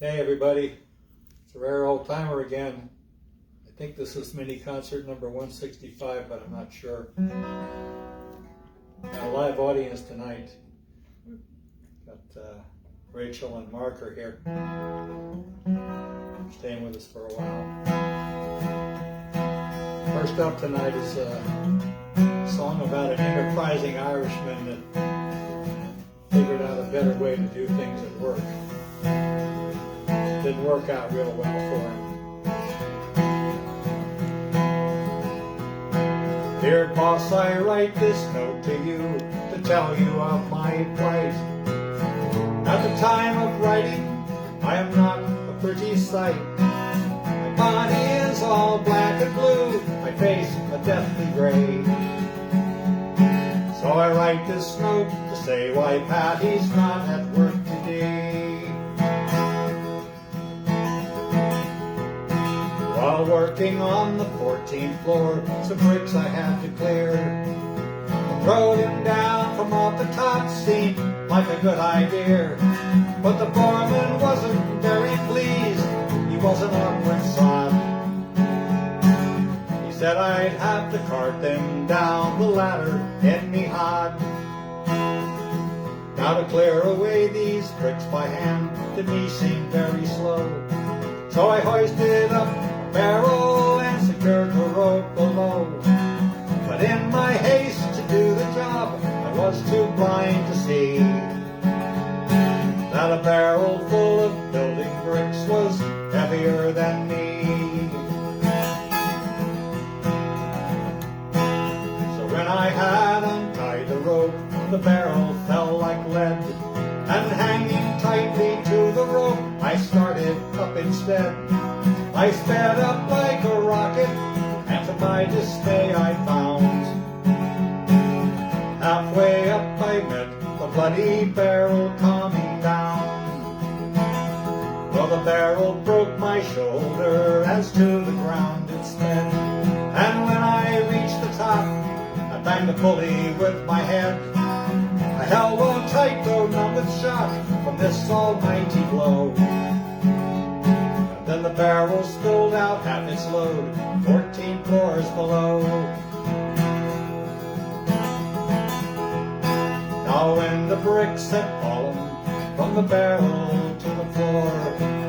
Hey everybody, it's a rare old timer again. I think this is mini concert number 165, but I'm not sure. Got a live audience tonight. Got Rachel and Mark are here. Staying with us for a while. First up tonight is a song about an enterprising Irishman that figured out a better way to do things at work. Didn't work out real well for him. Dear boss, I write this note to you to tell you of my plight. At the time of writing, I am not a pretty sight. My body is all black and blue, my face a deathly gray. So I write this note to say why Patty's not at work today. While working on the 14th floor, some bricks I had to clear. I throw them down from off the top seemed like a good idea. But the foreman wasn't very pleased, he was an awkward sod. He said I'd have to cart them down the ladder in me hod. Now to clear away these bricks by hand to me seemed very slow. So I hoisted up barrel and secured the rope below. But in my haste to do the job, I was too blind to see that a barrel full of building bricks was heavier than me. So when I had untied the rope, the barrel fell like lead, and hanging tightly to the rope, I started up instead. I sped up like a rocket, and to my dismay I found halfway up I met the bloody barrel coming down. Well, the barrel broke my shoulder as to the ground it sped, and when I reached the top, I banged the pulley with my head. I held on tight, though numb with shock from this almighty blow. Then the barrel spilled out half its load, 14 floors below. Now when the bricks had fallen from the barrel to the floor,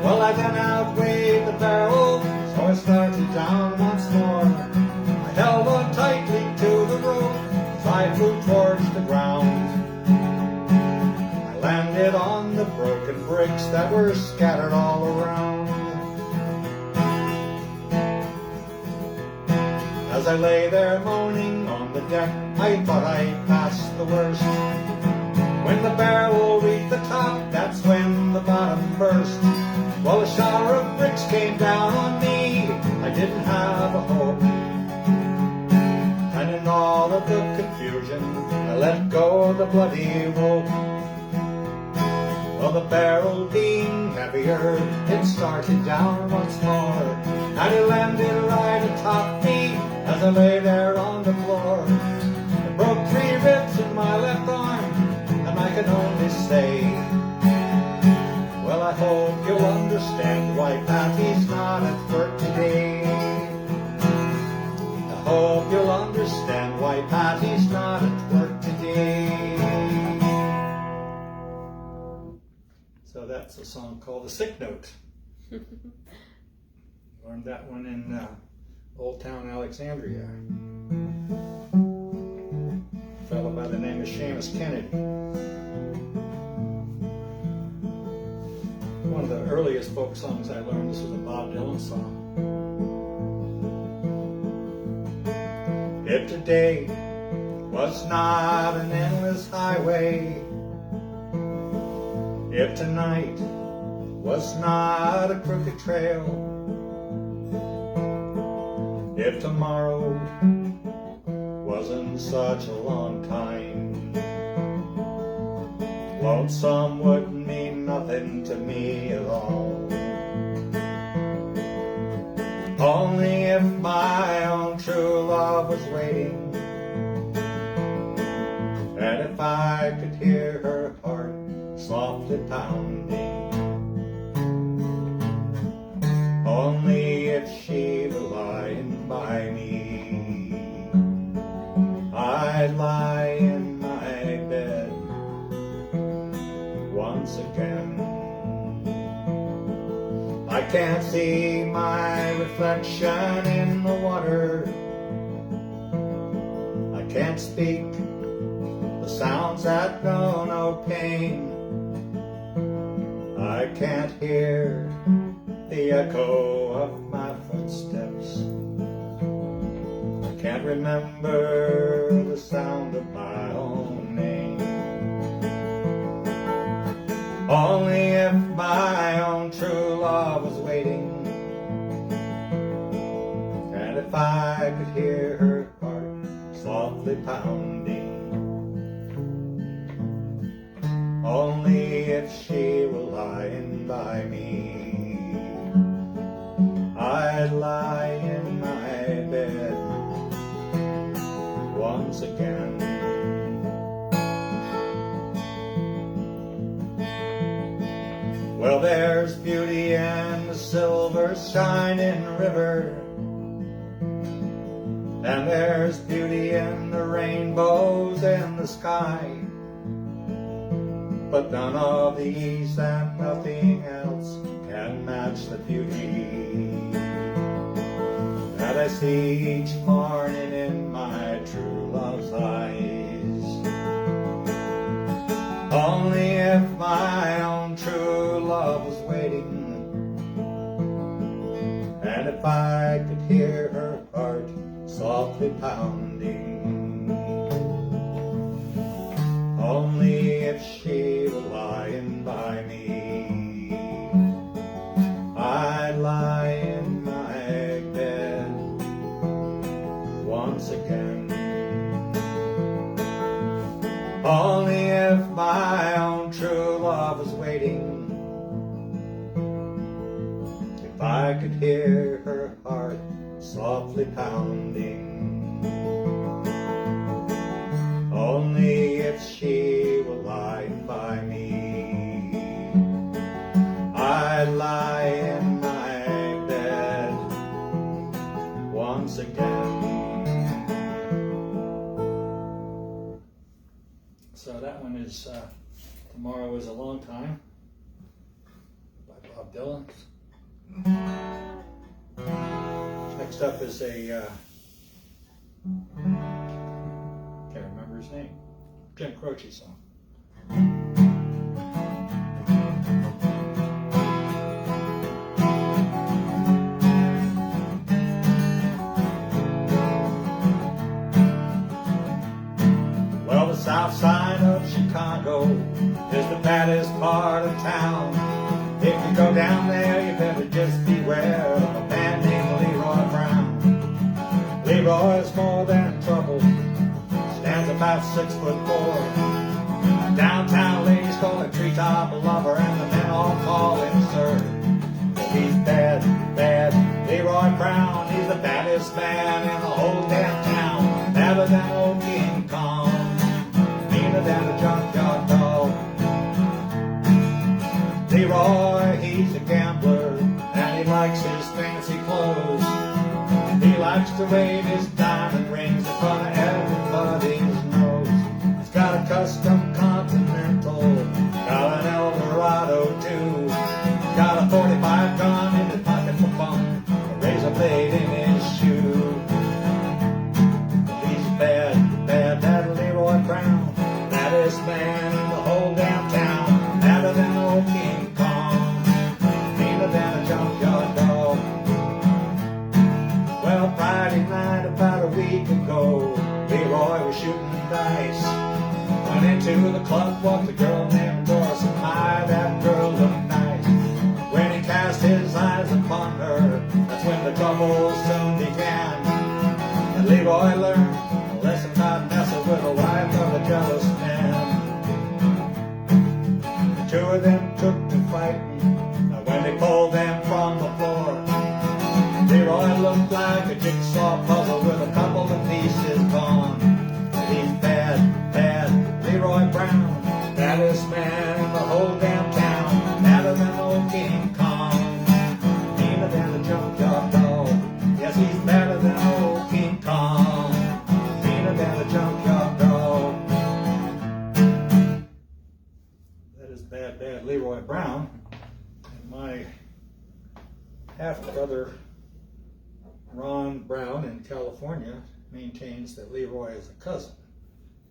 well, I then outweighed the barrel, so I started down once more. I held on tightly to the rope as I flew towards the ground. I landed on the broken bricks that were scattered all around. As I lay there moaning on the deck, I thought I'd passed the worst. When the barrel reached the top, that's when the bottom burst. Well, a shower of bricks came down on me, I didn't have a hope. And in all of the confusion, I let go of the bloody rope. Well, the barrel being heavier, it started down once more, and it landed right atop me as I lay there on the floor. It broke 3 ribs in my left arm, and I can only say, well, I hope you'll understand why Patty's not at work today. I hope you'll understand why Patty's not at work today. So that's a song called The Sick Note. Learned that one in Old Town Alexandria. A fellow by the name of Seamus Kennedy. One of the earliest folk songs I learned, this was a Bob Dylan song. If today was not an endless highway, if tonight was not a crooked trail, if tomorrow wasn't such a long time, lonesome wouldn't mean nothing to me at all. Only if my own true love was waiting, and if I could hear her heart softly pounding, once again. I can't see my reflection in the water. I can't speak the sounds that know no pain. I can't hear the echo of my footsteps. I can't remember the sound of my own name. Only if my own true love was waiting, and if I could hear her heart softly pounding. Only if she were lying by me, I'd lie in my bed once again. Well, there's beauty in the silver shining river, and there's beauty in the rainbows in the sky. But none of these and nothing else can match the beauty that I see each morning in my true love's eyes. Only if my own true love was waiting, and if I could hear her heart softly pounding. Only if she were lying by me, I'd lie in my bed once again. Only if my own true love was waiting, if I could hear her heart softly pounding. Only if she were lying by me, I'd lie in my bed once again. So that one is Tomorrow Is a Long Time by Bob Dylan. Next up is a can't remember his name, Jim Croce song. Well, the south side of Chicago is the baddest part of town. If you go down there, you better just beware of a man named Leroy Brown. Leroy's more than trouble, stands about 6'4". Downtown ladies call him treetop lover, and the men all call him sir. Well, he's bad, bad, Leroy Brown. He's the baddest man in the whole damn town. Badder than old King Kong, meaner than a junkyard dog. Leroy, he's a gambler, and he likes his fancy clothes. He likes to wave his diamond rings in front of everybody's nose. He's got a custom Continental, got an Eldorado too. Got a 45 gun in his pocket for fun, a razor blade in his shoe. He's bad, bad, bad Leroy Brown, baddest man in the whole damn town. Badder than old King Kong, meaner than a junkyard dog. Well, Friday night about a week ago, Leroy was shooting dice. Went into the club, walked a girl named Doris, and my, that girl looked nice. When he cast his eyes upon her, that's when the trouble soon began. And Leroy learned a lesson about messing with the wife of a jealous man. The two of them took to fighting, and when they pulled them from the floor, Leroy looked like a jigsaw puzzle with a couple of pieces gone. He's bad, bad Leroy Brown, baddest man in the whole damn town. Badder than old King Kong, meaner than a junkyard dog. Yes, he's badder than old King Kong, meaner than a junkyard dog. That is Bad Bad Leroy Brown. And my half-brother Ron Brown in California maintains that Leroy is a cousin.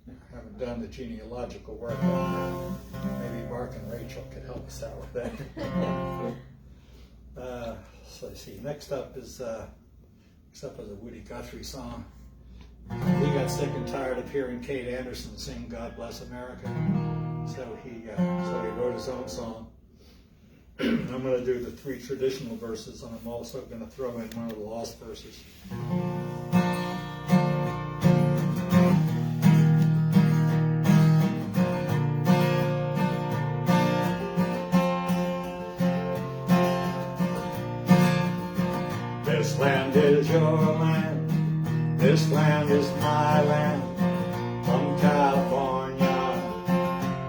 I haven't done the genealogical work on that. Maybe Mark and Rachel could help us out with that. So let's see. Next up is a Woody Guthrie song. He got sick and tired of hearing Kate Anderson sing "God Bless America," so he wrote his own song. I'm going to do the 3 traditional verses, and I'm also going to throw in one of the lost verses. This land is your land, this land is my land, from California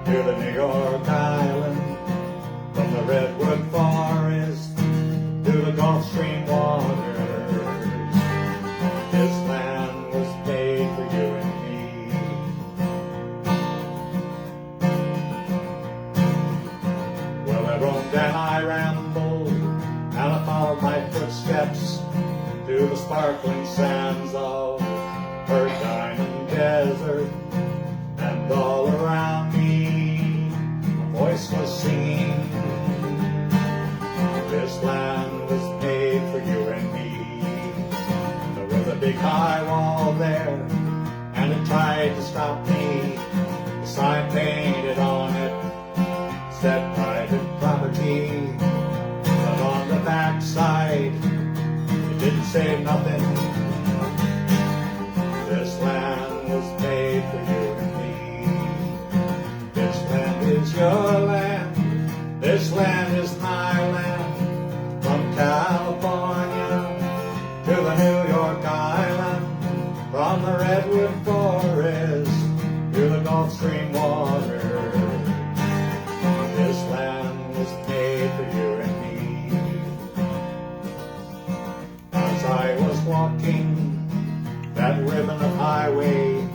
to the New York Island, from the Redwood Forest to the Gulf Stream waters. This land was made for you and me. Well, I roamed and I rambled, and I followed my footsteps through the sparkling sands of her diamond desert, and all around me a voice was singing. This land was made for you and me. There was a big high wall there, and it tried to stop me. The sign painted on it said private property, but on the backside it didn't say nothing. This land was made for you and me. This land is your land, this land is my land, from California to the New York Island, from the Redwood Forest to the Gulf Stream waters. This land was made for you and me. As I was walking that ribbon of highway,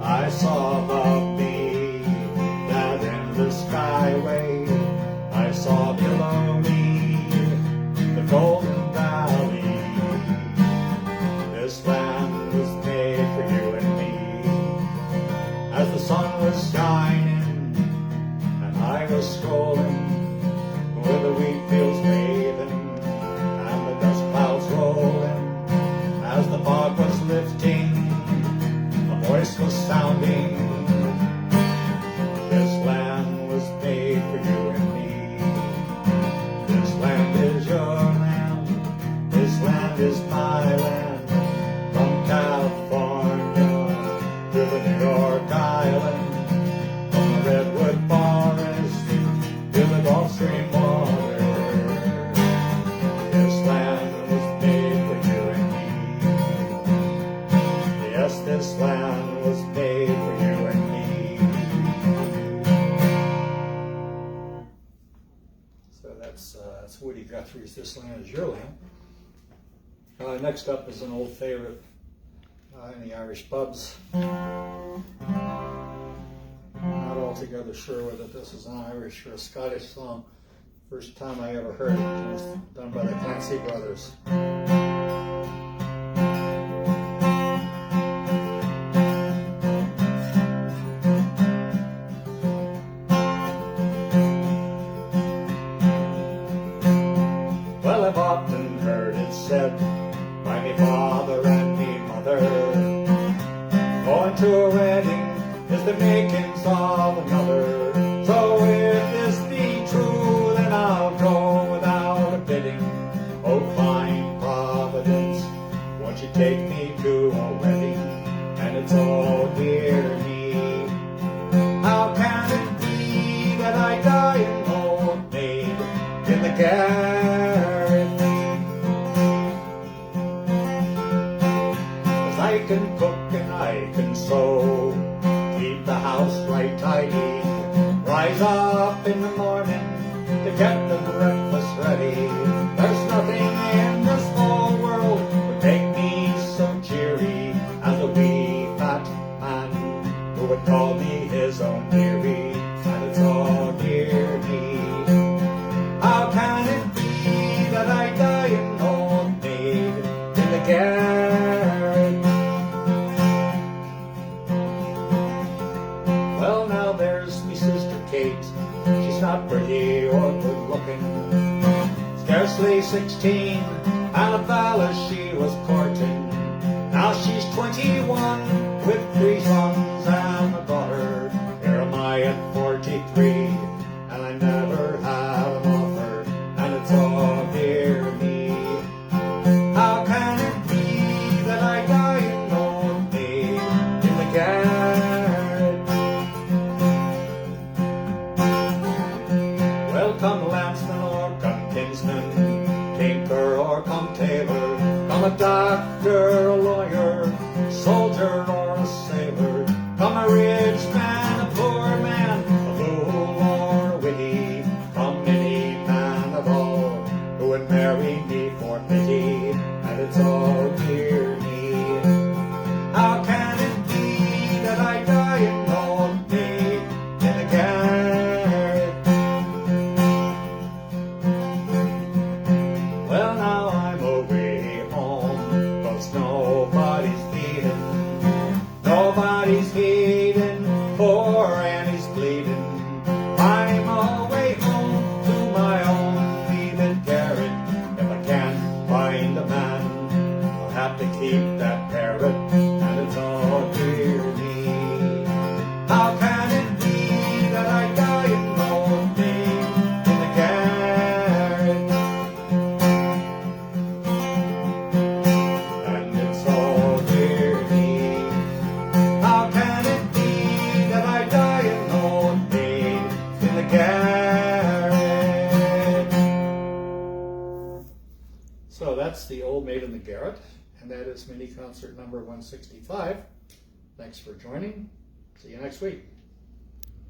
I saw above me that endless skyway. I saw below me the Golden Valley. This land was made for you and me. As the sun was shining and I was strolling where the wheat fields waving and the dust clouds rolling, as the fog was lifting, a voice was sounding. This land was made for you and me. This land is your land, this land is my land, from California to the New York Island, from the Redwood Forest to the Gulf Stream waters. This land was made for you and me. Yes, this land was made for you and me. So that's Woody Guthrie's "This Land Is Your Land." Next up is an old favorite in the Irish pubs. Not altogether sure whether this is an Irish or a Scottish song. First time I ever heard it was done by the Clancy Brothers. Well, I've often heard it said by me father and me mother, going to a wedding is the makings of another. So if this be true, then I'll go without a bidding. Oh, fine Providence, won't you take me to a wedding? And it's all dear to me. How can it be that I die in Old Maid in the Garret? I can cook and I can sew, keep the house right tidy, rise up in the morning to get the breakfast ready. There's nothing in this whole world would make me so cheery as a wee fat man who would call me his own dearie. And it's all dear not pretty or good looking, scarcely 16, and a fella she was courting. Now she's 21 with 3 sons and a daughter. Here am I at 43, and I never have an offer, and it's all dear me. How can it be that I die in Old Maid in the garret? Well, come landsman or come kinsman, tinker or come tailor, come a doctor, a lawyer, soldier or a sailor, come a rich man, a poor man, a fool or a witty, come any man of all who would marry me for pity, and it's all dear me. How can it be that I die in Old Maid in the garret? Well, now I'm away home, 'cause nobody's hating, poor Annie's bleeding. I'm away home to my own leaving garret. If I can't find a man, I'll have to keep that parrot, and it's all dear me. How can it be that I die in Old Maid in the garret? And it's all dear me. How can it be that I die in Old Maid in the garret? So that's the Old Maid in the Garret, and that is mini concert number 165. Thanks for joining. See you next week.